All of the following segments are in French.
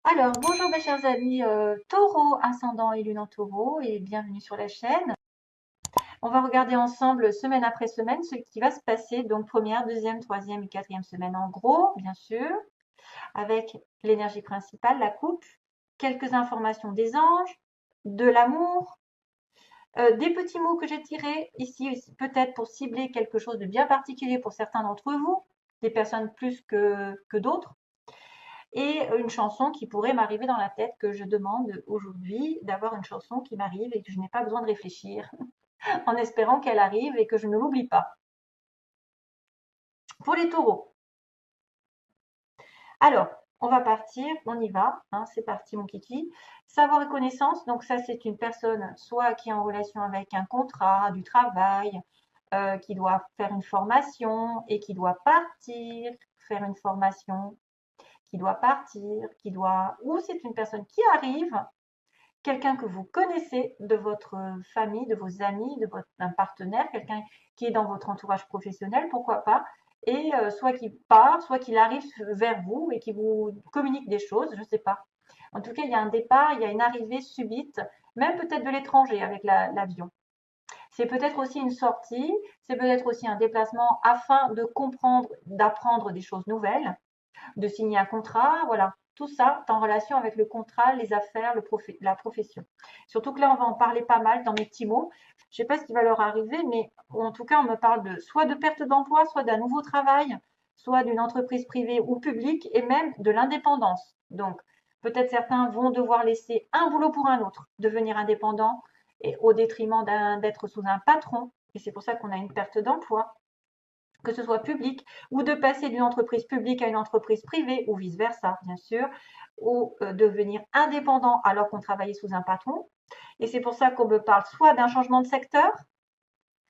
Alors, bonjour mes chers amis Taureau, ascendant et lune en Taureau, et bienvenue sur la chaîne. On va regarder ensemble semaine après semaine ce qui va se passer, donc première, deuxième, troisième et quatrième semaine en gros, bien sûr, avec l'énergie principale, la coupe, quelques informations des anges, de l'amour, des petits mots que j'ai tirés ici, peut-être pour cibler quelque chose de bien particulier pour certains d'entre vous, des personnes plus que d'autres. Et une chanson qui pourrait m'arriver dans la tête, que je demande aujourd'hui d'avoir une chanson qui m'arrive et que je n'ai pas besoin de réfléchir, en espérant qu'elle arrive et que je ne l'oublie pas. Pour les taureaux, alors, on va partir, on y va, hein, c'est parti mon kiki. Savoir et connaissance, donc ça c'est une personne soit qui est en relation avec un contrat, du travail, qui doit faire une formation et qui doit partir, faire une formation, qui doit partir, qui doit, ou c'est une personne qui arrive, quelqu'un que vous connaissez de votre famille, de vos amis, de votre un partenaire, quelqu'un qui est dans votre entourage professionnel, pourquoi pas, et soit qui part, soit qu'il arrive vers vous et qui vous communique des choses, je ne sais pas. En tout cas, il y a un départ, il y a une arrivée subite, même peut-être de l'étranger avec l'avion. C'est peut-être aussi une sortie, c'est peut-être aussi un déplacement afin de comprendre, d'apprendre des choses nouvelles, de signer un contrat, voilà. Tout ça est en relation avec le contrat, les affaires, la profession. Surtout que là, on va en parler pas mal dans mes petits mots. Je ne sais pas ce qui va leur arriver, mais en tout cas, on me parle de soit de perte d'emploi, soit d'un nouveau travail, soit d'une entreprise privée ou publique, et même de l'indépendance. Donc, peut-être certains vont devoir laisser un boulot pour un autre, devenir indépendant, et au détriment d'être sous un patron. Et c'est pour ça qu'on a une perte d'emploi, que ce soit public, ou de passer d'une entreprise publique à une entreprise privée, ou vice-versa, bien sûr, ou devenir indépendant alors qu'on travaillait sous un patron. Et c'est pour ça qu'on me parle soit d'un changement de secteur,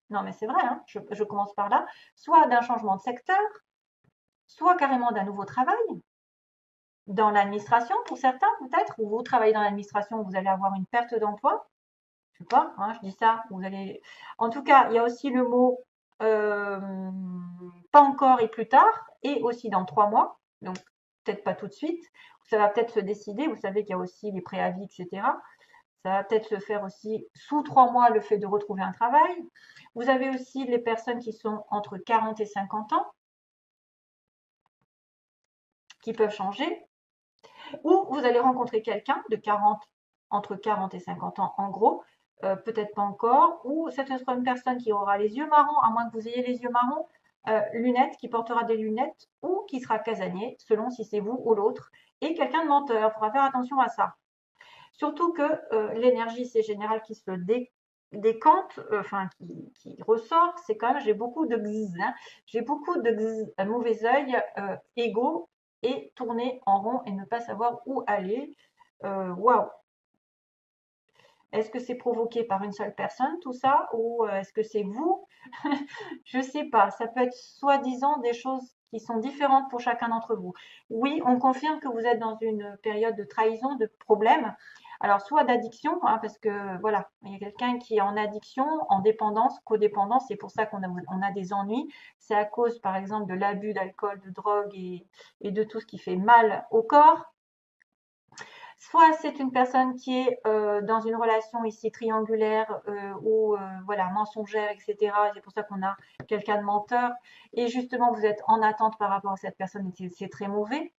non mais c'est vrai, hein, je commence par là, soit d'un changement de secteur, soit carrément d'un nouveau travail, dans l'administration pour certains peut-être, ou vous travaillez dans l'administration, vous allez avoir une perte d'emploi, je sais pas, hein, je dis ça, vous allez. En tout cas, il y a aussi le mot euh, pas encore et plus tard, et aussi dans 3 mois, donc peut-être pas tout de suite. Ça va peut-être se décider, vous savez qu'il y a aussi les préavis, etc. Ça va peut-être se faire aussi sous 3 mois le fait de retrouver un travail. Vous avez aussi les personnes qui sont entre 40 et 50 ans, qui peuvent changer, ou vous allez rencontrer quelqu'un de 40, entre 40 et 50 ans en gros, peut-être pas encore, ou cette sera une personne qui aura les yeux marrons, à moins que vous ayez les yeux marrons, lunettes, qui portera des lunettes, ou qui sera casanier, selon si c'est vous ou l'autre, et quelqu'un de menteur, il faudra faire attention à ça. Surtout que l'énergie, c'est général qui se décante, enfin qui ressort, c'est quand même, j'ai beaucoup de gz, hein, j'ai beaucoup de gz, mauvais œil, égo, et tourner en rond et ne pas savoir où aller. Waouh! Est-ce que c'est provoqué par une seule personne, tout ça, ou est-ce que c'est vous? Je sais pas. Ça peut être soi-disant des choses qui sont différentes pour chacun d'entre vous. Oui, on confirme que vous êtes dans une période de trahison, de problème. Alors, soit d'addiction, hein, parce que voilà, il y a quelqu'un qui est en addiction, en dépendance, codépendance, c'est pour ça qu'on a des ennuis. C'est à cause, par exemple, de l'abus d'alcool, de drogue et de tout ce qui fait mal au corps. Soit c'est une personne qui est dans une relation ici triangulaire ou voilà mensongère, etc. C'est pour ça qu'on a quelqu'un de menteur. Et justement, vous êtes en attente par rapport à cette personne et c'est très mauvais.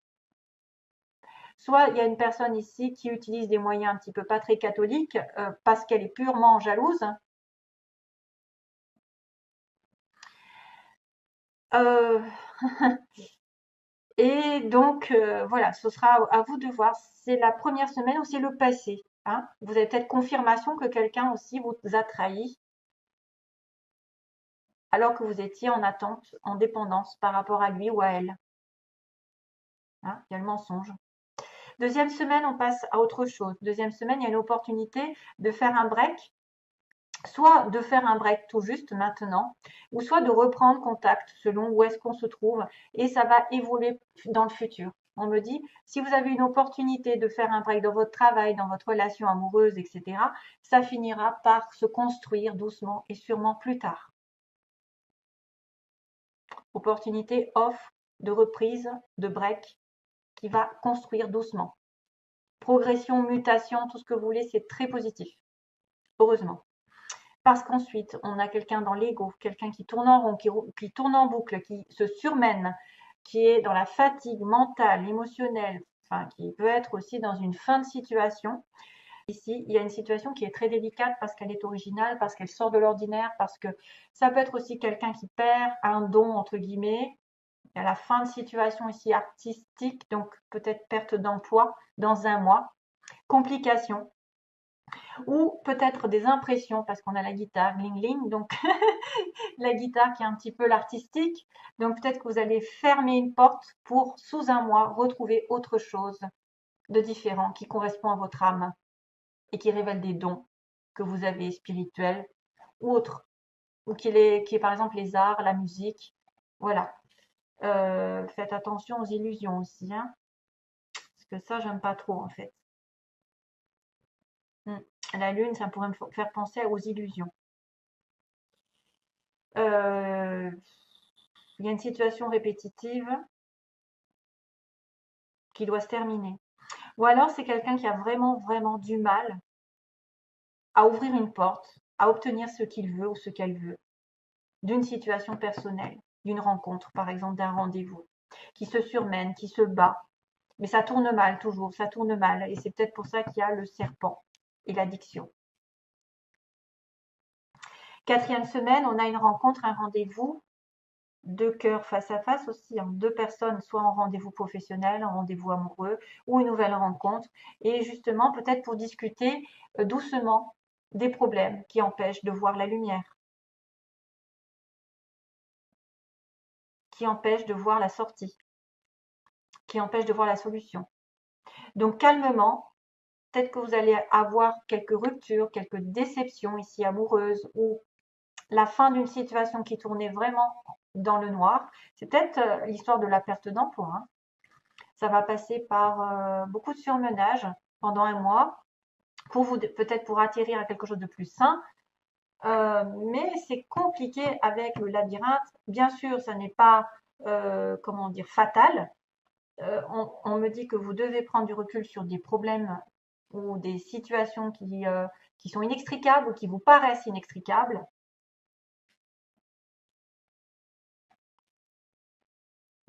Soit il y a une personne ici qui utilise des moyens un petit peu pas très catholiques parce qu'elle est purement jalouse. Euh, et donc voilà, ce sera à vous de voir. C'est la première semaine ou c'est le passé. Hein. Vous avez peut-être confirmation que quelqu'un aussi vous a trahi alors que vous étiez en attente, en dépendance par rapport à lui ou à elle. Hein, il y a le mensonge. Deuxième semaine, on passe à autre chose. Deuxième semaine, il y a une opportunité de faire un break, soit de faire un break tout juste maintenant, ou soit de reprendre contact selon où est-ce qu'on se trouve, et ça va évoluer dans le futur. On me dit, si vous avez une opportunité de faire un break dans votre travail, dans votre relation amoureuse, etc., ça finira par se construire doucement et sûrement plus tard. Opportunité, offre de reprise, de break, qui va construire doucement. progression, mutation, tout ce que vous voulez, c'est très positif, heureusement. Parce qu'ensuite, on a quelqu'un dans l'ego, quelqu'un qui tourne en rond, qui tourne en boucle, qui se surmène, qui est dans la fatigue mentale, émotionnelle, enfin, qui peut être aussi dans une fin de situation. Ici, il y a une situation qui est très délicate parce qu'elle est originale, parce qu'elle sort de l'ordinaire, parce que ça peut être aussi quelqu'un qui perd un don, entre guillemets. Il y a la fin de situation ici artistique, donc peut-être perte d'emploi dans un mois, complications, ou peut-être des impressions, parce qu'on a la guitare, ling ling, donc la guitare qui est un petit peu l'artistique. Donc peut-être que vous allez fermer une porte pour, sous un mois, retrouver autre chose de différent qui correspond à votre âme et qui révèle des dons que vous avez spirituels ou autres, ou qui est par exemple les arts, la musique. Voilà. Faites attention aux illusions aussi, hein, parce que ça, j'aime pas trop en fait. La lune, ça pourrait me faire penser aux illusions. Il y a une situation répétitive qui doit se terminer. Ou alors c'est quelqu'un qui a vraiment, vraiment du mal à ouvrir une porte, à obtenir ce qu'il veut ou ce qu'elle veut, d'une situation personnelle, d'une rencontre, par exemple d'un rendez-vous, qui se surmène, qui se bat. Mais ça tourne mal toujours, ça tourne mal. Et c'est peut-être pour ça qu'il y a le serpent et l'addiction. Quatrième semaine, on a une rencontre, un rendez-vous, deux cœurs face à face aussi, hein, deux personnes, soit en rendez-vous professionnel, en rendez-vous amoureux, ou une nouvelle rencontre. Et justement, peut-être pour discuter doucement des problèmes qui empêchent de voir la lumière, qui empêchent de voir la sortie, qui empêchent de voir la solution. Donc calmement, peut-être que vous allez avoir quelques ruptures, quelques déceptions ici amoureuses ou la fin d'une situation qui tournait vraiment dans le noir. C'est peut-être l'histoire de la perte d'emploi, hein. Ça va passer par beaucoup de surmenage pendant un mois pour vous peut-être pour atterrir à quelque chose de plus sain. Mais c'est compliqué avec le labyrinthe. Bien sûr, ça n'est pas comment dire fatal. On me dit que vous devez prendre du recul sur des problèmes ou des situations qui sont inextricables ou qui vous paraissent inextricables.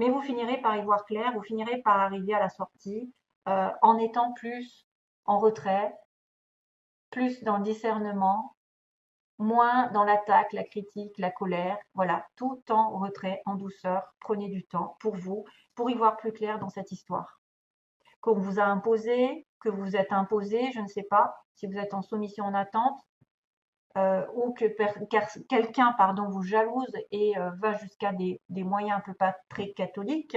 Mais vous finirez par y voir clair, vous finirez par arriver à la sortie en étant plus en retrait, plus dans le discernement, moins dans l'attaque, la critique, la colère. Voilà, tout en retrait, en douceur. Prenez du temps pour vous, pour y voir plus clair dans cette histoire. Qu'on vous a imposé, que vous êtes imposé, je ne sais pas, si vous êtes en soumission en attente, ou que quelqu'un pardon, vous jalouse et va jusqu'à des moyens un peu pas très catholiques.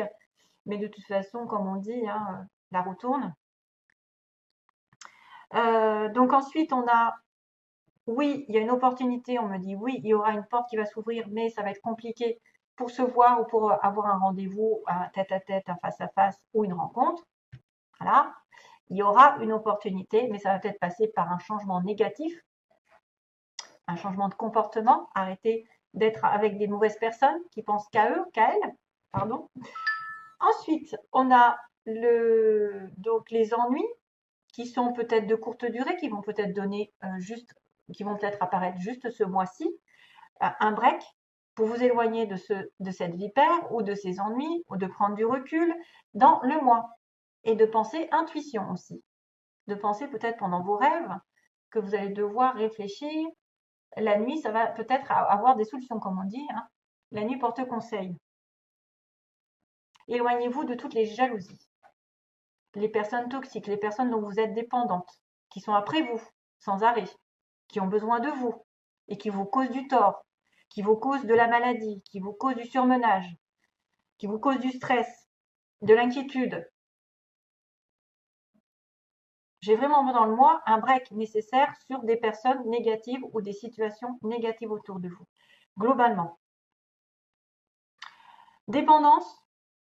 Mais de toute façon, comme on dit, hein, la roue tourne. Donc ensuite, on a, oui, il y a une opportunité. On me dit, oui, il y aura une porte qui va s'ouvrir, mais ça va être compliqué pour se voir ou pour avoir un rendez-vous, un tête-à-tête, un face-à-face ou une rencontre. Voilà. Il y aura une opportunité, mais ça va peut-être passer par un changement négatif, un changement de comportement. Arrêtez d'être avec des mauvaises personnes qui pensent qu'à eux, qu'à elles. Pardon. Ensuite, on a donc les ennuis qui sont peut-être de courte durée, qui vont peut-être donner qui vont peut-être apparaître juste ce mois-ci, un break pour vous éloigner de cette vipère ou de ces ennuis ou de prendre du recul dans le mois et de penser intuition aussi, de penser peut-être pendant vos rêves que vous allez devoir réfléchir. La nuit, ça va peut-être avoir des solutions, comme on dit, hein. La nuit porte conseil. Éloignez-vous de toutes les jalousies, les personnes toxiques, les personnes dont vous êtes dépendantes, qui sont après vous, sans arrêt, qui ont besoin de vous et qui vous causent du tort, qui vous causent de la maladie, qui vous causent du surmenage, qui vous causent du stress, de l'inquiétude. J'ai vraiment dans le moi un break nécessaire sur des personnes négatives ou des situations négatives autour de vous, globalement. Dépendance,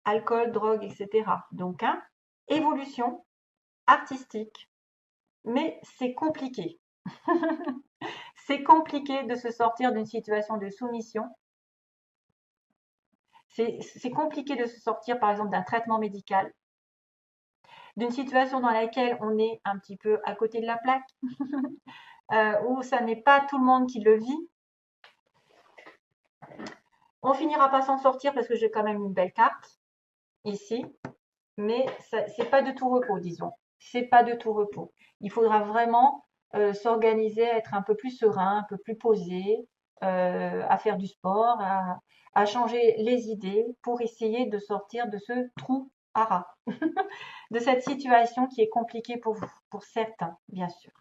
alcool, drogue, etc. Donc, hein, évolution artistique, mais c'est compliqué. C'est compliqué de se sortir d'une situation de soumission. C'est compliqué de se sortir, par exemple, d'un traitement médical. d'une situation dans laquelle on est un petit peu à côté de la plaque, où ça n'est pas tout le monde qui le vit. On finira pas s'en sortir parce que j'ai quand même une belle carte ici, mais c'est pas de tout repos, disons. C'est pas de tout repos. Il faudra vraiment s'organiser, être un peu plus serein, un peu plus posé, à faire du sport, à changer les idées pour essayer de sortir de ce trou à rats, de cette situation qui est compliquée pour vous, pour certains, bien sûr.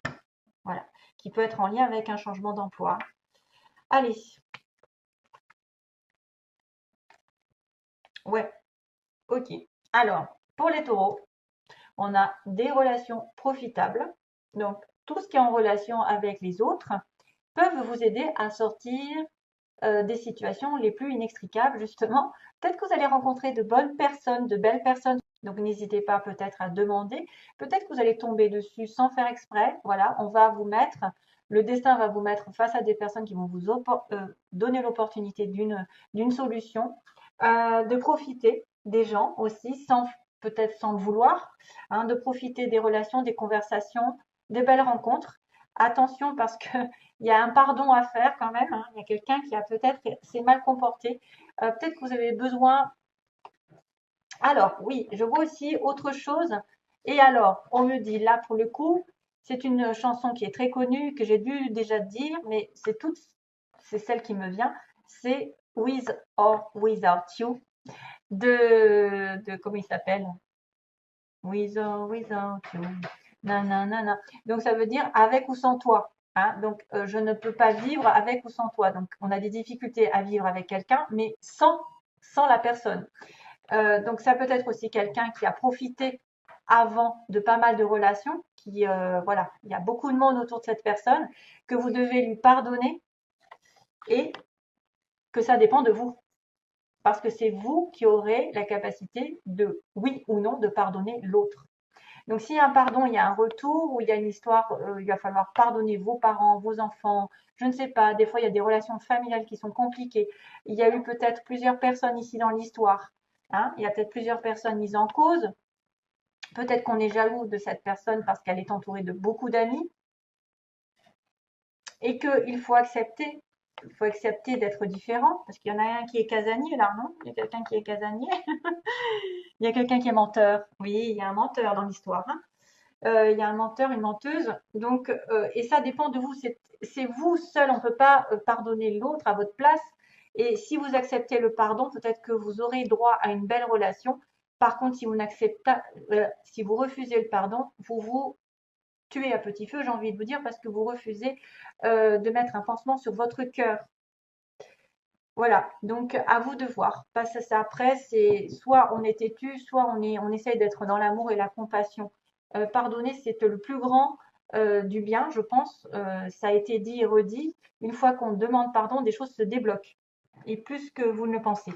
Voilà, qui peut être en lien avec un changement d'emploi. Allez. Ouais, ok. Alors, pour les taureaux, on a des relations profitables. Donc, tout ce qui est en relation avec les autres peuvent vous aider à sortir des situations les plus inextricables, justement. Peut-être que vous allez rencontrer de bonnes personnes, de belles personnes. Donc, n'hésitez pas peut-être à demander. Peut-être que vous allez tomber dessus sans faire exprès. Voilà, on va vous mettre, le destin va vous mettre face à des personnes qui vont vous donner l'opportunité d'une solution, de profiter des gens aussi, peut-être sans le vouloir, hein, de profiter des relations, des conversations, des belles rencontres. Attention parce que il y a un pardon à faire quand même, hein. Il y a quelqu'un qui a peut-être s'est mal comporté. Peut-être que vous avez besoin. Alors, oui, je vois aussi autre chose. Et alors, on me dit là pour le coup, c'est une chanson qui est très connue, que j'ai dû déjà dire, mais c'est celle qui me vient. C'est With or Without You comment il s'appelle? With or Without You. Nanana. Donc ça veut dire avec ou sans toi. Hein. Donc je ne peux pas vivre avec ou sans toi. Donc on a des difficultés à vivre avec quelqu'un, mais sans la personne. Donc ça peut être aussi quelqu'un qui a profité avant de pas mal de relations, voilà, il y a beaucoup de monde autour de cette personne, que vous devez lui pardonner et que ça dépend de vous. Parce que c'est vous qui aurez la capacité de, oui ou non, de pardonner l'autre. Donc, s'il y a un pardon, il y a un retour, ou il y a une histoire, il va falloir pardonner vos parents, vos enfants, je ne sais pas, des fois, il y a des relations familiales qui sont compliquées. Il y a eu peut-être plusieurs personnes ici dans l'histoire. Hein, il y a peut-être plusieurs personnes mises en cause. Peut-être qu'on est jaloux de cette personne parce qu'elle est entourée de beaucoup d'amis. Et qu'il faut accepter. Il faut accepter d'être différent, parce qu'il y en a un qui est casanier là, non? Il y a quelqu'un qui est casanier. Il y a quelqu'un qui est menteur. Oui, il y a un menteur dans l'histoire. Hein. Il y a un menteur, une menteuse. Donc, et ça dépend de vous. C'est vous seul. On ne peut pas pardonner l'autre à votre place. Et si vous acceptez le pardon, peut-être que vous aurez droit à une belle relation. Par contre, si vous refusez le pardon, vous vous tuez à petit feu, j'ai envie de vous dire, parce que vous refusez de mettre un pansement sur votre cœur. Voilà, donc à vous de voir. Parce que ça, après, c'est soit on est têtu, soit on essaye d'être dans l'amour et la compassion. Pardonner, c'est le plus grand du bien, je pense. Ça a été dit et redit. Une fois qu'on demande pardon, des choses se débloquent. Et plus que vous ne le pensez.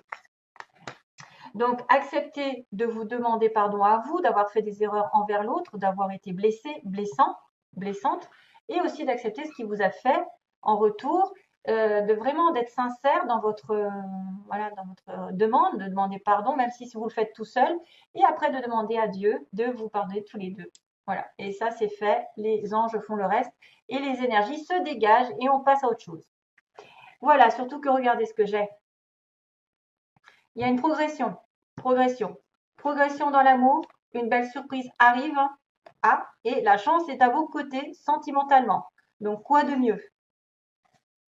Donc, acceptez de vous demander pardon à vous, d'avoir fait des erreurs envers l'autre, d'avoir été blessé, blessante, et aussi d'accepter ce qui vous a fait en retour, de vraiment d'être sincère dans voilà, dans votre demande, de demander pardon, même si vous le faites tout seul, et après de demander à Dieu de vous pardonner tous les deux. Voilà, et ça c'est fait, les anges font le reste, et les énergies se dégagent, et on passe à autre chose. Voilà, surtout que regardez ce que j'ai. Il y a une progression, progression dans l'amour, une belle surprise arrive, et la chance est à vos côtés sentimentalement. Donc quoi de mieux?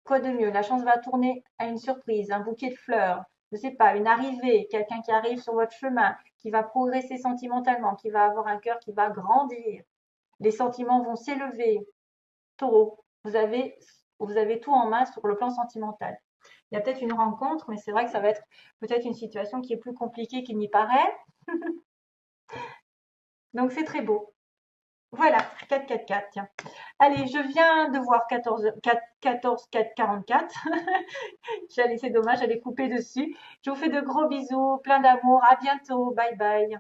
Quoi de mieux? La chance va tourner à une surprise, un bouquet de fleurs, je ne sais pas, une arrivée, quelqu'un qui arrive sur votre chemin, qui va progresser sentimentalement, qui va avoir un cœur qui va grandir. Les sentiments vont s'élever. Taureau, vous avez tout en main sur le plan sentimental. Il y a peut-être une rencontre, mais c'est vrai que ça va être peut-être une situation qui est plus compliquée qu'il n'y paraît. Donc c'est très beau. Voilà, 4, 4, 4, tiens. Allez, je viens de voir 14, 4, 14, 4, 44. C'est dommage, j'allais couper dessus. Je vous fais de gros bisous, plein d'amour. À bientôt. Bye bye.